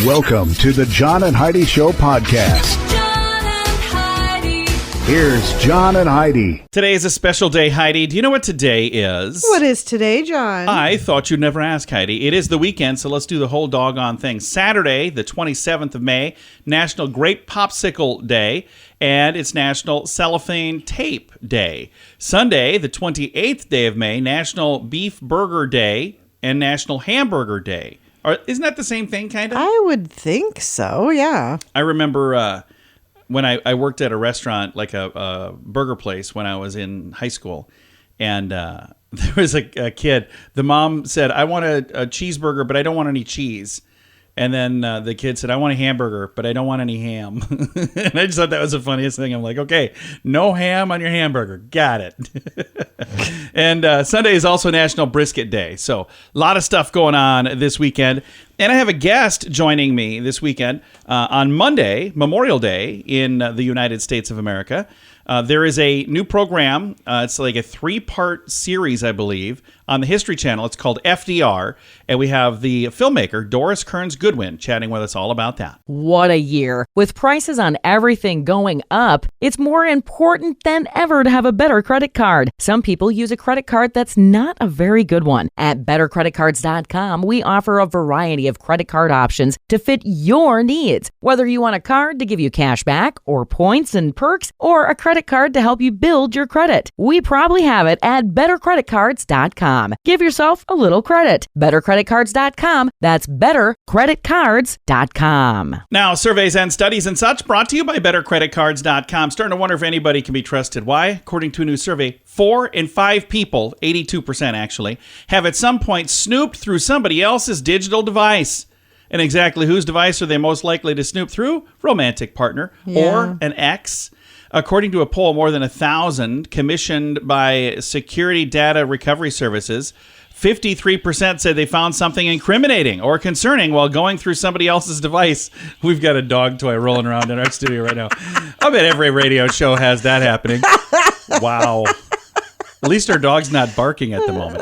Welcome to the John and Heidi Show podcast. John and Heidi. Here's John and Heidi. Today is a special day, Heidi. Do you know what today is? What is today, John? I thought you'd never ask, Heidi. It is the weekend, so let's do the whole doggone thing. Saturday, the 27th of May, National Grape Popsicle Day, and it's National Cellophane Tape Day. Sunday, the 28th day of May, National Beef Burger Day and National Hamburger Day. Isn't that the same thing, kind of? I would think so, yeah. I remember when I worked at a restaurant, like a burger place, when I was in high school, and there was a kid. The mom said, I want a cheeseburger, but I don't want any cheese. And then the kid said, I want a hamburger, but I don't want any ham. And I just thought that was the funniest thing. I'm like, okay, no ham on your hamburger. Got it. And Sunday is also National Brisket Day. So a lot of stuff going on this weekend. And I have a guest joining me this weekend on Monday, Memorial Day in the United States of America. There is a new program. It's like a 3-part series, I believe, on the History Channel. It's called FDR. And we have the filmmaker, Doris Kearns Goodwin, chatting with us all about that. What a year. With prices on everything going up, it's more important than ever to have a better credit card. Some people use a credit card that's not a very good one. At bettercreditcards.com, we offer a variety of credit card options to fit your needs. Whether you want a card to give you cash back or points and perks, or a credit card to help you build your credit, we probably have it at bettercreditcards.com. Give yourself a little credit. bettercreditcards.com. That's bettercreditcards.com. Now, surveys and studies and such brought to you by bettercreditcards.com. Starting to wonder if anybody can be trusted. Why? According to a new survey, 4 in 5 people, 82% actually, have at some point snooped through somebody else's digital device. And exactly whose device are they most likely to snoop through? Romantic partner or an ex. According to a poll, more than 1,000 commissioned by Security Data Recovery Services, 53% said they found something incriminating or concerning while going through somebody else's device. We've got a dog toy rolling around in our studio right now. I bet every radio show has that happening. Wow. At least our dog's not barking at the moment.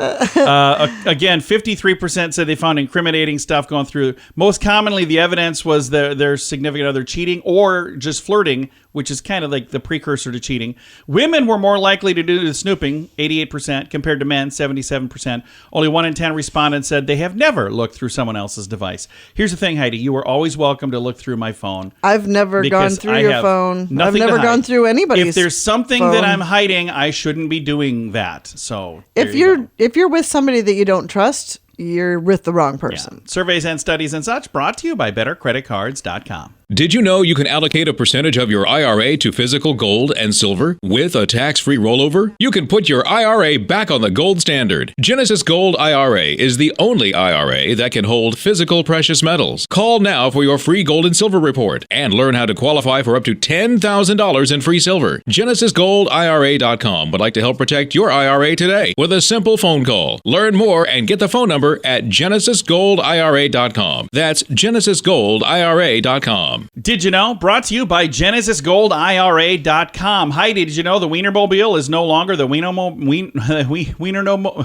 Again, 53% said they found incriminating stuff going through. Most commonly, the evidence was their significant other cheating or just flirting, which is kind of like the precursor to cheating. Women were more likely to do the snooping, 88%, compared to men, 77%. Only 1 in 10 respondents said they have never looked through someone else's device. Here's the thing, Heidi. You are always welcome to look through my phone. I've never gone through your phone. I've never gone through anybody's If there's something phone that I'm hiding, I shouldn't be doing that. So if you're with somebody that you don't trust, you're with the wrong person. Yeah. Surveys and studies and such brought to you by bettercreditcards.com. Did you know you can allocate a percentage of your IRA to physical gold and silver with a tax-free rollover? You can put your IRA back on the gold standard. Genesis Gold IRA is the only IRA that can hold physical precious metals. Call now for your free gold and silver report and learn how to qualify for up to $10,000 in free silver. GenesisGoldIRA.com would like to help protect your IRA today with a simple phone call. Learn more and get the phone number at GenesisGoldIRA.com. That's GenesisGoldIRA.com. Did you know? Brought to you by GenesisGoldIRA.com. Heidi, did you know the Wienermobile is no longer the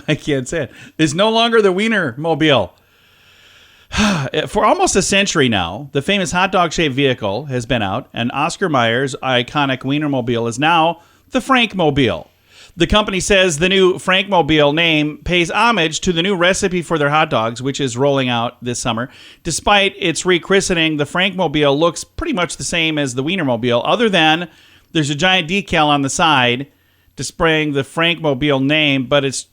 I can't say it. Is no longer the Wienermobile. For almost a century now, the famous hot dog-shaped vehicle has been out, and Oscar Mayer's iconic Wienermobile is now the Frankmobile. The company says the new Frankmobile name pays homage to the new recipe for their hot dogs, which is rolling out this summer. Despite its rechristening, the Frankmobile looks pretty much the same as the Wienermobile, other than there's a giant decal on the side displaying the Frankmobile name, but it's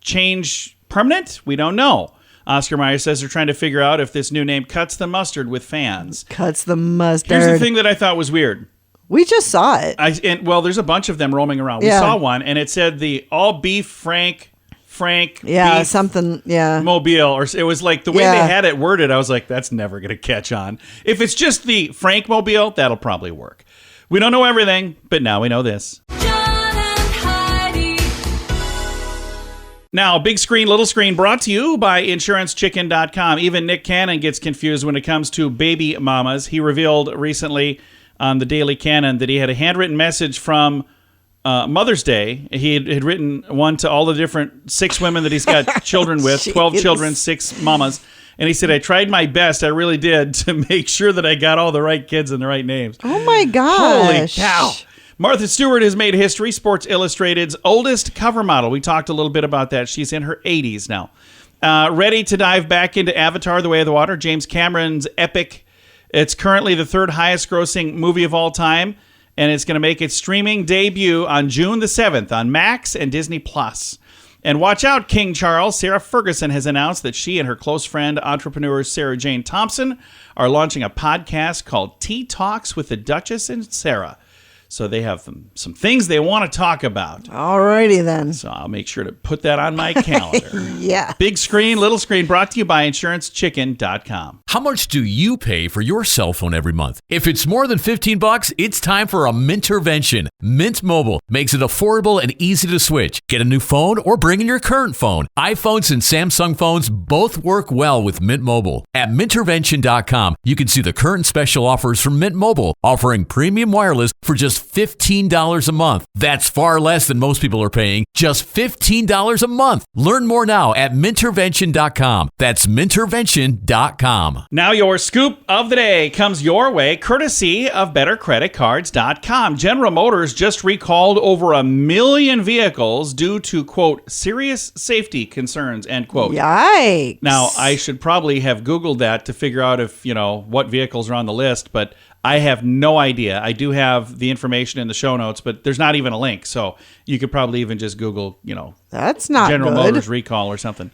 changed permanent? We don't know. Oscar Mayer says they're trying to figure out if this new name cuts the mustard with fans. Cuts the mustard. Here's the thing that I thought was weird. We just saw it. There's a bunch of them roaming around. We saw one, and it said the all beef Frank beef something, mobile, or it was like the way they had it worded. I was like, that's never going to catch on. If it's just the Frank mobile, that'll probably work. We don't know everything, but now we know this. John and Heidi. Now, big screen, little screen, brought to you by InsuranceChicken.com. Even Nick Cannon gets confused when it comes to baby mamas. He revealed recently on the Daily Canon that he had a handwritten message from Mother's Day, he had written one to all the different 6 women that he's got children with, 12 Jeez. children, 6 mamas. And he said, I tried my best, I really did, to make sure that I got all the right kids and the right names. Oh my gosh. Holy cow. Martha Stewart has made history, Sports Illustrated's oldest cover model. We talked a little bit about that. She's in her 80s now. Ready to dive back into Avatar, The Way of the Water, James Cameron's epic. It's currently the 3rd highest grossing movie of all time, and it's going to make its streaming debut on June the 7th on Max and Disney+. And watch out, King Charles. Sarah Ferguson has announced that she and her close friend, entrepreneur Sarah Jane Thompson, are launching a podcast called Tea Talks with the Duchess and Sarah. So they have some things they want to talk about. Alrighty then. So I'll make sure to put that on my calendar. Yeah. Big screen, little screen, brought to you by InsuranceChicken.com. How much do you pay for your cell phone every month? If it's more than $15, it's time for a Mintervention. Mint Mobile makes it affordable and easy to switch. Get a new phone or bring in your current phone. iPhones and Samsung phones both work well with Mint Mobile. At Mintervention.com, you can see the current special offers from Mint Mobile, offering premium wireless for just $15 a month. That's far less than most people are paying. Just $15 a month. Learn more now at Mintervention.com. That's Mintervention.com. Now your scoop of the day comes your way courtesy of BetterCreditCards.com. General Motors just recalled over 1 million vehicles due to, quote, serious safety concerns, end quote. Yikes. Now, I should probably have Googled that to figure out if, what vehicles are on the list, but I have no idea. I do have the information in the show notes, but there's not even a link. So you could probably even just Google, That's not General good. Motors recall or something.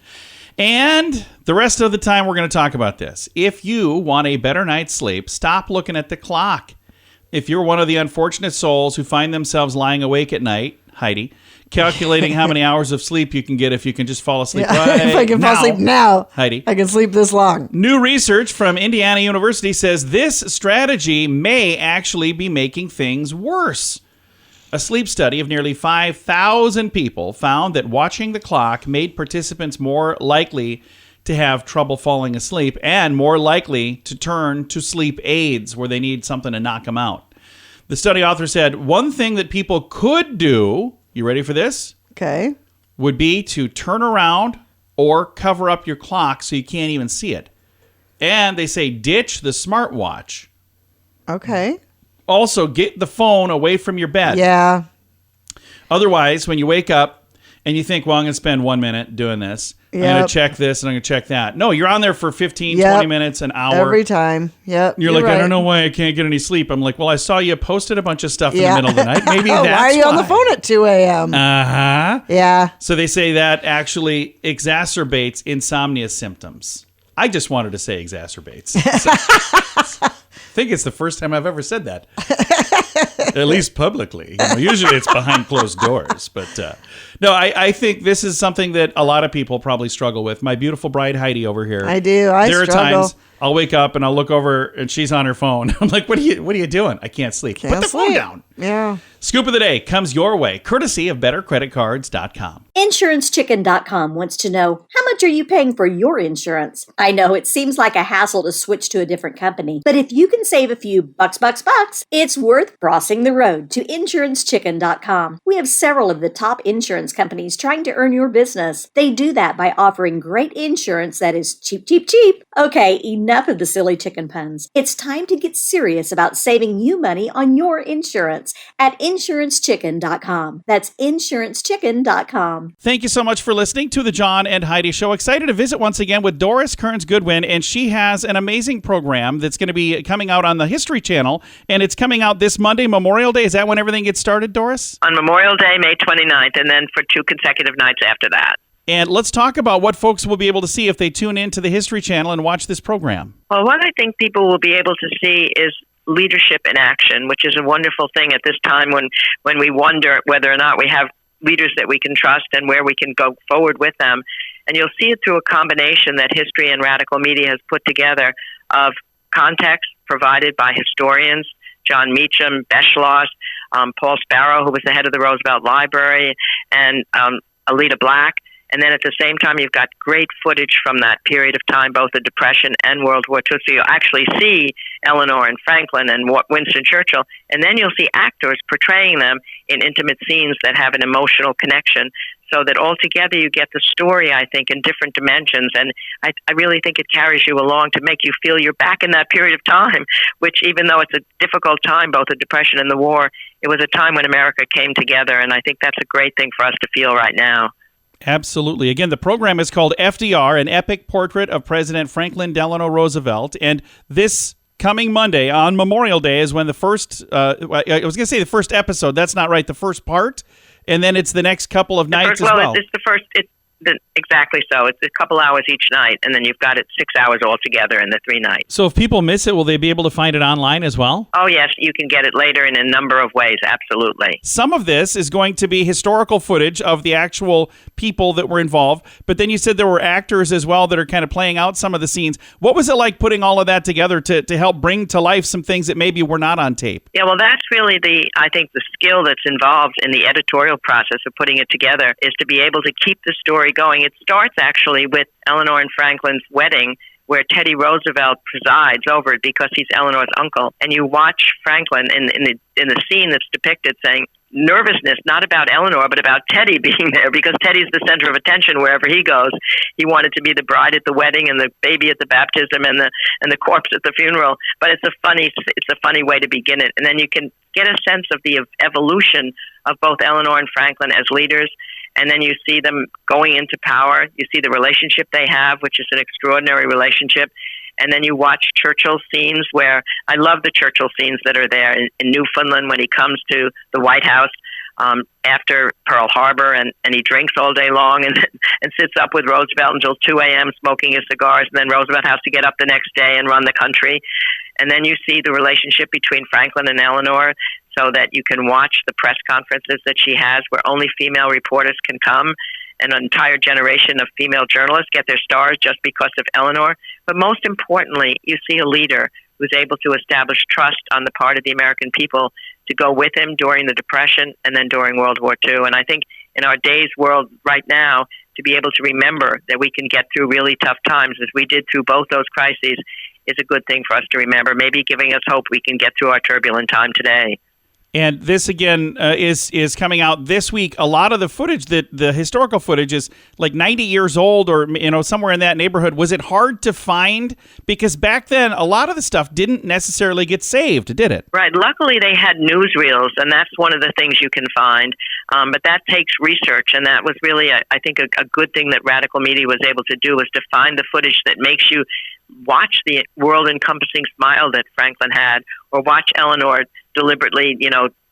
And the rest of the time, we're going to talk about this. If you want a better night's sleep, stop looking at the clock. If you're one of the unfortunate souls who find themselves lying awake at night, Heidi, calculating how many hours of sleep you can get if you can just fall asleep right If I can now, fall asleep now, Heidi. I can sleep this long. New research from Indiana University says this strategy may actually be making things worse. A sleep study of nearly 5,000 people found that watching the clock made participants more likely to have trouble falling asleep and more likely to turn to sleep aids where they need something to knock them out. The study author said one thing that people could do, you ready for this? Okay. Would be to turn around or cover up your clock so you can't even see it. And they say ditch the smartwatch. Okay. Also, get the phone away from your bed. Yeah. Otherwise, when you wake up and you think, well, I'm going to spend 1 minute doing this. I'm going Yep. to check this and I'm going to check that. No, you're on there for 15, Yep. 20 minutes, an hour. Every time. Yep. You're like, right. I don't know why I can't get any sleep. I'm like, well, I saw you posted a bunch of stuff in the middle of the night. Maybe that's Why are you on the phone at 2 a.m.? Uh-huh. Yeah. So they say that actually exacerbates insomnia symptoms. I just wanted to say exacerbates. I think it's the first time I've ever said that. At least publicly. Usually it's behind closed doors. But no, I think this is something that a lot of people probably struggle with. My beautiful bride Heidi over here. I do. There are struggle. times I'll wake up and I'll look over and she's on her phone. I'm like, what are you doing? I can't sleep. Put the phone down. Yeah. Scoop of the day comes your way, courtesy of BetterCreditCards.com. InsuranceChicken.com wants to know, how much are you paying for your insurance? I know it seems like a hassle to switch to a different company, but if you can save a few bucks, it's worth crossing the road to InsuranceChicken.com. We have several of the top insurance companies trying to earn your business. They do that by offering great insurance that is cheap. Okay, enough of the silly chicken puns. It's time to get serious about saving you money on your insurance at InsuranceChicken.com. That's InsuranceChicken.com. Thank you so much for listening to the John and Heidi Show. Excited to visit once again with Doris Kearns Goodwin, and she has an amazing program that's going to be coming out on the History Channel, and it's coming out this Monday, Memorial Day. Is that when everything gets started, Doris? On Memorial Day, May 29th, and then for 2 consecutive nights after that. And let's talk about what folks will be able to see if they tune in to the History Channel and watch this program. Well, what I think people will be able to see is leadership in action, which is a wonderful thing at this time when we wonder whether or not we have leaders that we can trust and where we can go forward with them. And you'll see it through a combination that History and Radical Media has put together of context provided by historians, John Meacham, Beschloss, Paul Sparrow, who was the head of the Roosevelt Library, and Alita Black. And then at the same time, you've got great footage from that period of time, both the Depression and World War II. So you'll actually see Eleanor and Franklin and Winston Churchill, and then you'll see actors portraying them in intimate scenes that have an emotional connection, so that altogether you get the story, I think, in different dimensions. And I really think it carries you along to make you feel you're back in that period of time, which even though it's a difficult time, both the Depression and the war, it was a time when America came together, and I think that's a great thing for us to feel right now. Absolutely. Again, the program is called FDR, an epic portrait of President Franklin Delano Roosevelt. And this coming Monday on Memorial Day is when the first, I was going to say the first episode. That's not right. The first part. And then it's the next couple of nights as well. It's the first. Exactly so. It's a couple hours each night, and then you've got it 6 hours altogether in the 3 nights. So if people miss it, will they be able to find it online as well? Oh, yes. You can get it later in a number of ways. Absolutely. Some of this is going to be historical footage of the actual people that were involved, but then you said there were actors as well that are kind of playing out some of the scenes. What was it like putting all of that together to help bring to life some things that maybe were not on tape? Yeah, well, that's really I think the skill that's involved in the editorial process of putting it together is to be able to keep the story going. It starts actually with Eleanor and Franklin's wedding, where Teddy Roosevelt presides over it because he's Eleanor's uncle. And you watch Franklin in the scene that's depicted saying nervousness, not about Eleanor, but about Teddy being there, because Teddy's the center of attention wherever he goes. He wanted to be the bride at the wedding and the baby at the baptism and the corpse at the funeral. But it's a funny way to begin it. And then you can get a sense of the evolution of both Eleanor and Franklin as leaders. And then you see them going into power. You see the relationship they have, which is an extraordinary relationship. And then you watch Churchill scenes where I love the Churchill scenes that are there in Newfoundland when he comes to the White House after Pearl Harbor and he drinks all day long and sits up with Roosevelt until 2 a.m. smoking his cigars. And then Roosevelt has to get up the next day and run the country. And then you see the relationship between Franklin and Eleanor, so that you can watch the press conferences that she has where only female reporters can come. And an entire generation of female journalists get their stars just because of Eleanor. But most importantly, you see a leader who's able to establish trust on the part of the American people to go with him during the Depression and then during World War II. And I think in our day's world right now, to be able to remember that we can get through really tough times as we did through both those crises is a good thing for us to remember, maybe giving us hope we can get through our turbulent time today. And this, again, is coming out this week. A lot of the footage, the historical footage, is like 90 years old or, somewhere in that neighborhood. Was it hard to find? Because back then, a lot of the stuff didn't necessarily get saved, did it? Right. Luckily, they had newsreels, and that's one of the things you can find. But that takes research, and that was really, I think, a good thing that Radical Media was able to do, was to find the footage that makes you watch the world-encompassing smile that Franklin had, or watch Eleanor deliberately,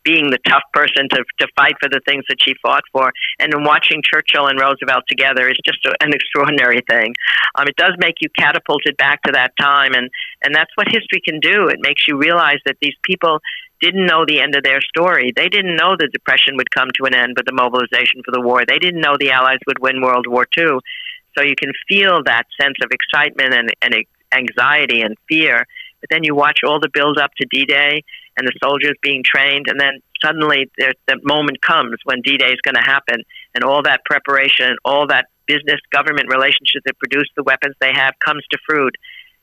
being the tough person to fight for the things that she fought for. And then watching Churchill and Roosevelt together is just an extraordinary thing. It does make you catapulted back to that time, and that's what history can do. It makes you realize that these people didn't know the end of their story. They didn't know the Depression would come to an end with the mobilization for the war. They didn't know the Allies would win World War II. So you can feel that sense of excitement and anxiety and fear. But then you watch all the build up to D-Day and the soldiers being trained, and then suddenly the moment comes when D-Day is going to happen, and all that preparation and all that business-government relationship that produced the weapons they have comes to fruit.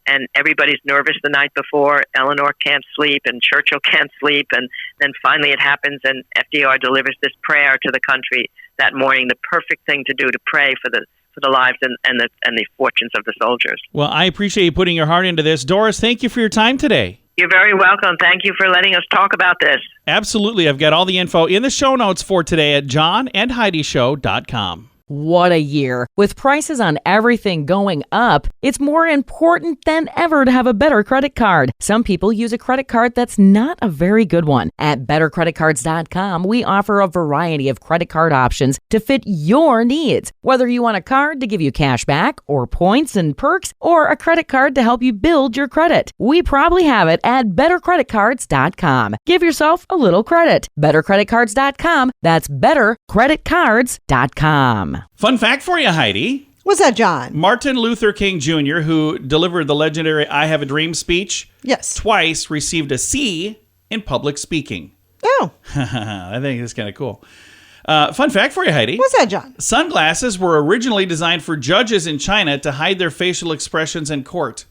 And everybody's nervous the night before. Eleanor can't sleep, and Churchill can't sleep, and then finally it happens, and FDR delivers this prayer to the country that morning, the perfect thing to do, to pray for the lives and the fortunes of the soldiers. Well, I appreciate you putting your heart into this. Doris, thank you for your time today. You're very welcome. Thank you for letting us talk about this. Absolutely. I've got all the info in the show notes for today at johnandheidishow.com. What a year. With prices on everything going up, it's more important than ever to have a better credit card. Some people use a credit card that's not a very good one. At bettercreditcards.com, we offer a variety of credit card options to fit your needs. Whether you want a card to give you cash back or points and perks, or a credit card to help you build your credit, we probably have it at bettercreditcards.com. Give yourself a little credit. Bettercreditcards.com. That's bettercreditcards.com. Fun fact for you, Heidi. What's that, John? Martin Luther King Jr., who delivered the legendary I Have a Dream speech, Yes. twice received a C in public speaking. Oh. I think that's kind of cool. Fun fact for you, Heidi. What's that, John? Sunglasses were originally designed for judges in China to hide their facial expressions in court.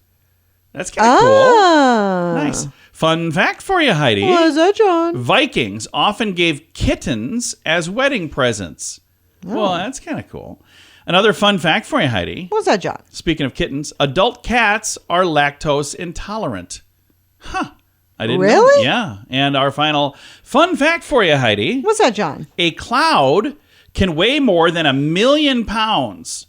That's kind of cool. Nice. Fun fact for you, Heidi. What is that, John? Vikings often gave kittens as wedding presents. Well, that's kind of cool. Another fun fact for you, Heidi. What's that, John? Speaking of kittens, adult cats are lactose intolerant. Huh. I didn't know. Really? Yeah. And our final fun fact for you, Heidi. What's that, John? A cloud can weigh more than 1 million pounds.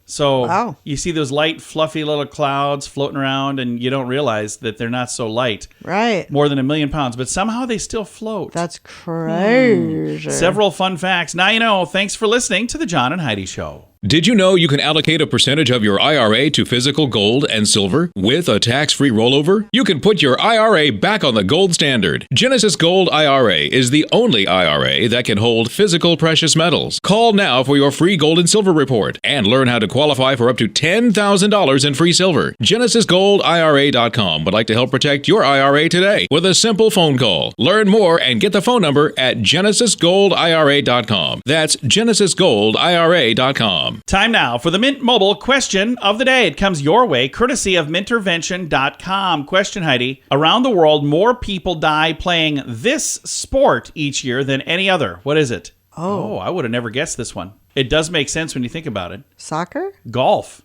So Wow. you see those light, fluffy little clouds floating around, and you don't realize that they're not so light. Right. More than 1 million pounds, but somehow they still float. That's crazy. Several fun facts. Now you know. Thanks for listening to The John and Heidi Show. Did you know you can allocate a percentage of your IRA to physical gold and silver with a tax-free rollover? You can put your IRA back on the gold standard. Genesis Gold IRA is the only IRA that can hold physical precious metals. Call now for your free gold and silver report and learn how to qualify for up to $10,000 in free silver. GenesisGoldIRA.com would like to help protect your IRA today with a simple phone call. Learn more and get the phone number at GenesisGoldIRA.com. That's GenesisGoldIRA.com. Time now for the Mint Mobile question of the day. It comes your way, courtesy of Mintervention.com. Question, Heidi. Around the world, more people die playing this sport each year than any other. What is it? Oh, I would have never guessed this one. It does make sense when you think about it. Soccer? Golf.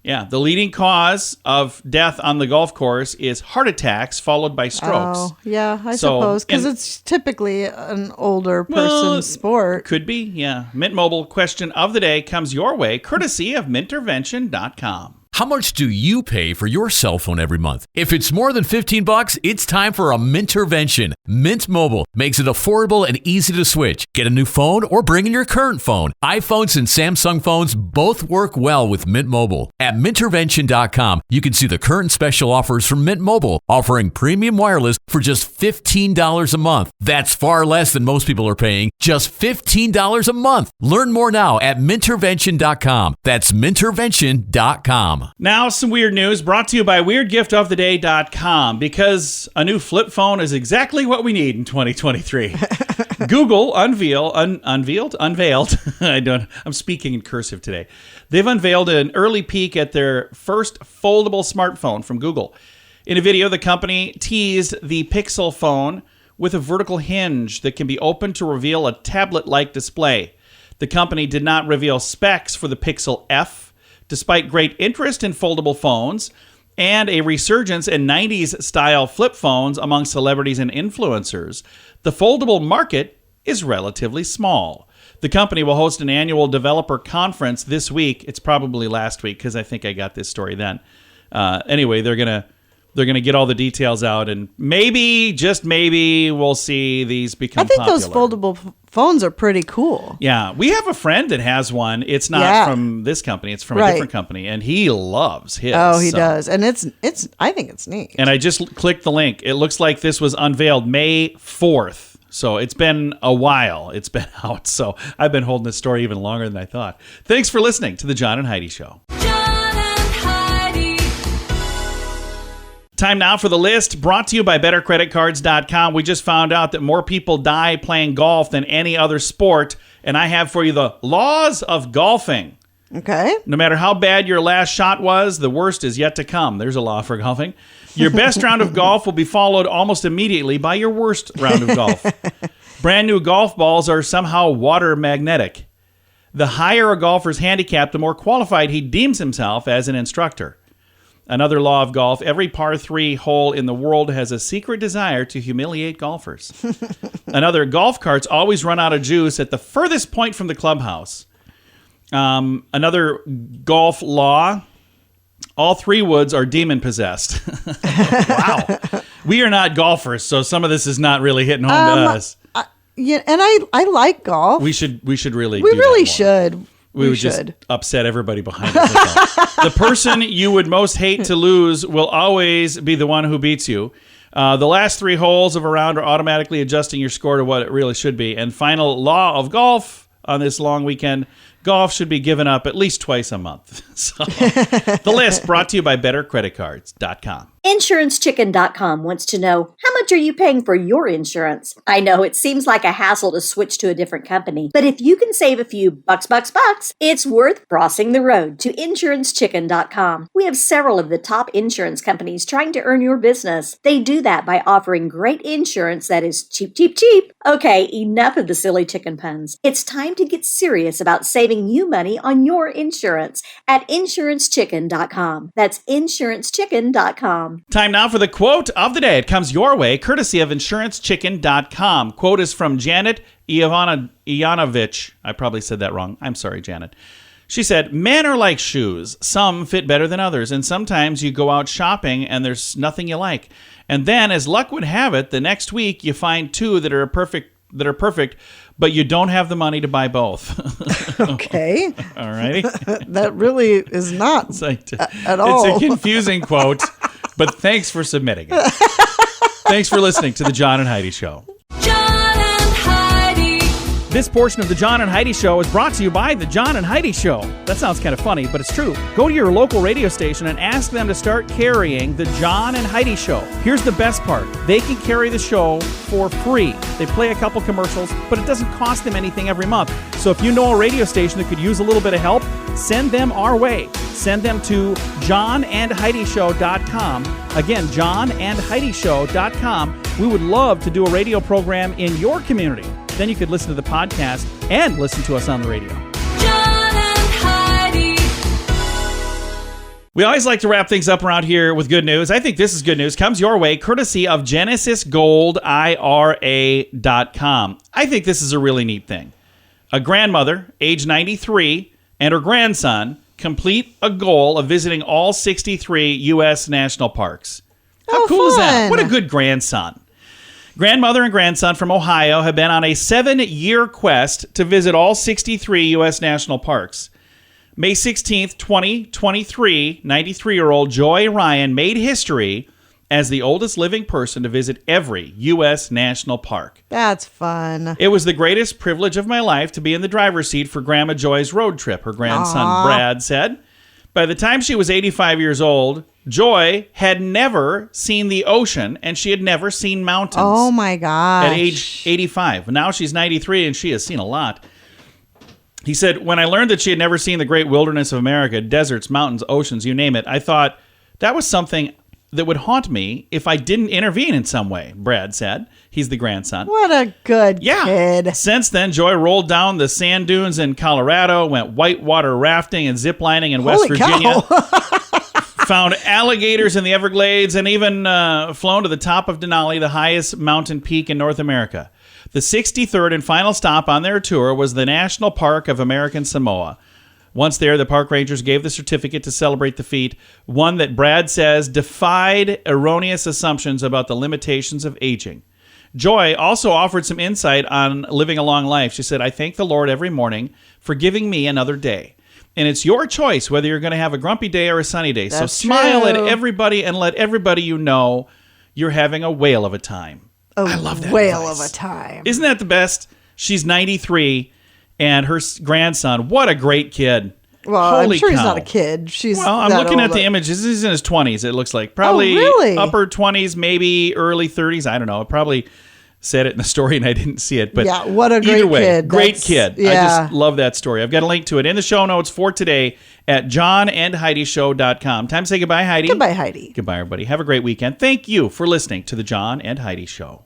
Yeah, the leading cause of death on the golf course is heart attacks followed by strokes. Oh, yeah, I suppose. Because it's typically an older person's sport. Could be, yeah. Mint Mobile question of the day comes your way, courtesy of Mintervention.com. How much do you pay for your cell phone every month? If it's more than $15, it's time for a Mintervention. Mint Mobile makes it affordable and easy to switch. Get a new phone or bring in your current phone. iPhones and Samsung phones both work well with Mint Mobile. At Mintervention.com, you can see the current special offers from Mint Mobile, offering premium wireless for just $15 a month. That's far less than most people are paying, just $15 a month. Learn more now at Mintervention.com. That's Mintervention.com. Now, some weird news brought to you by WeirdGiftOfTheDay.com, because a new flip phone is exactly what we need in 2023. Google unveiled. I'm speaking in cursive today. They've unveiled an early peek at their first foldable smartphone from Google. In a video, the company teased the Pixel phone with a vertical hinge that can be opened to reveal a tablet-like display. The company did not reveal specs for the Pixel F. Despite great interest in foldable phones and a resurgence in 90s-style flip phones among celebrities and influencers, the foldable market is relatively small. The company will host an annual developer conference this week. It's probably last week because I think I got this story then. Anyway, they're gonna get all the details out, and maybe, just maybe, we'll see these become popular. I think those foldable phones are pretty cool. Yeah, we have a friend that has one. It's not from this company; it's from a different company, and he loves his. Oh, he does, and it's. I think it's neat. And I just clicked the link. It looks like this was unveiled May 4th, so it's been a while. It's been out, so I've been holding this story even longer than I thought. Thanks for listening to the John and Heidi Show. John and Heidi. Time now for the list, brought to you by BetterCreditCards.com. We just found out that more people die playing golf than any other sport, and I have for you the laws of golfing. Okay. No matter how bad your last shot was, the worst is yet to come. There's a law for golfing. Your best round of golf will be followed almost immediately by your worst round of golf. Brand new golf balls are somehow water magnetic. The higher a golfer's handicap, the more qualified he deems himself as an instructor. Another law of golf, every par 3 hole in the world has a secret desire to humiliate golfers. Another, golf carts always run out of juice at the furthest point from the clubhouse. Another golf law, all 3 woods are demon-possessed. Wow. We are not golfers, so some of this is not really hitting home to us. Yeah, and I like golf. We should really We do really that more. should. We would just upset everybody behind us. The person you would most hate to lose will always be the one who beats you. The last 3 holes of a round are automatically adjusting your score to what it really should be. And final law of golf on this long weekend, golf should be given up at least twice a month. So, the list brought to you by BetterCreditCards.com. InsuranceChicken.com wants to know, how much are you paying for your insurance? I know it seems like a hassle to switch to a different company, but if you can save a few bucks, it's worth crossing the road to InsuranceChicken.com. We have several of the top insurance companies trying to earn your business. They do that by offering great insurance that is cheap. Okay, enough of the silly chicken puns. It's time to get serious about saving you money on your insurance at InsuranceChicken.com. That's InsuranceChicken.com. Time now for the quote of the day. It comes your way, courtesy of InsuranceChicken.com. Quote is from Janet Ivanovich. I probably said that wrong. I'm sorry, Janet. She said, men are like shoes. Some fit better than others, and sometimes you go out shopping and there's nothing you like. And then, as luck would have it, the next week you find two that are perfect, but you don't have the money to buy both. Okay. All righty. That really is not at all. It's a confusing quote, but thanks for submitting it. Thanks for listening to The John and Heidi Show. John and Heidi. This portion of The John and Heidi Show is brought to you by The John and Heidi Show. That sounds kind of funny, but it's true. Go to your local radio station and ask them to start carrying The John and Heidi Show. Here's the best part. They can carry the show for free. They play a couple commercials, but it doesn't cost them anything every month. So if you know a radio station that could use a little bit of help, send them our way. Send them to johnandheidishow.com. Again, johnandheidishow.com. We would love to do a radio program in your community. Then you could listen to the podcast and listen to us on the radio. John and Heidi. We always like to wrap things up around here with good news. I think this is good news. Comes your way courtesy of GenesisGoldIRA.com. I think this is a really neat thing. A grandmother, age 93, and her grandson complete a goal of visiting all 63 U.S. national parks. How cool is that? What a good grandson. Grandmother and grandson from Ohio have been on a 7-year quest to visit all 63 U.S. national parks. May 16th, 2023, 93-year-old Joy Ryan made history as the oldest living person to visit every U.S. national park. That's fun. It was the greatest privilege of my life to be in the driver's seat for Grandma Joy's road trip, her grandson Brad said. By the time she was 85 years old, Joy had never seen the ocean, and she had never seen mountains. Oh, my gosh. At age 85. Now she's 93, and she has seen a lot. He said, when I learned that she had never seen the great wilderness of America, deserts, mountains, oceans, you name it, I thought that was something that would haunt me if I didn't intervene in some way, Brad said. He's the grandson. What a good kid. Since then, Joy rolled down the sand dunes in Colorado, went whitewater rafting and ziplining in West Virginia. Found alligators in the Everglades, and even flown to the top of Denali, the highest mountain peak in North America. The 63rd and final stop on their tour was the National Park of American Samoa. Once there, the park rangers gave the certificate to celebrate the feat, one that Brad says defied erroneous assumptions about the limitations of aging. Joy also offered some insight on living a long life. She said, I thank the Lord every morning for giving me another day. And it's your choice whether you're going to have a grumpy day or a sunny day. That's so smile true. at everybody and let everybody you know you're having a whale of a time. I love that whale advice. of a time. Isn't that the best? She's 93, and her grandson, what a great kid. Well, Holy I'm sure cow. he's not a kid. She's I'm that looking old. at the images. He's in his 20s, it looks like. Probably really? upper 20s, maybe early 30s. I don't know. It probably said it in the story and I didn't see it. But yeah, what a great either way, kid. Great kid. Yeah. I just love that story. I've got a link to it in the show notes for today at johnandheidishow.com. Time to say goodbye, Heidi. Goodbye, Heidi. Goodbye, everybody. Have a great weekend. Thank you for listening to The John and Heidi Show.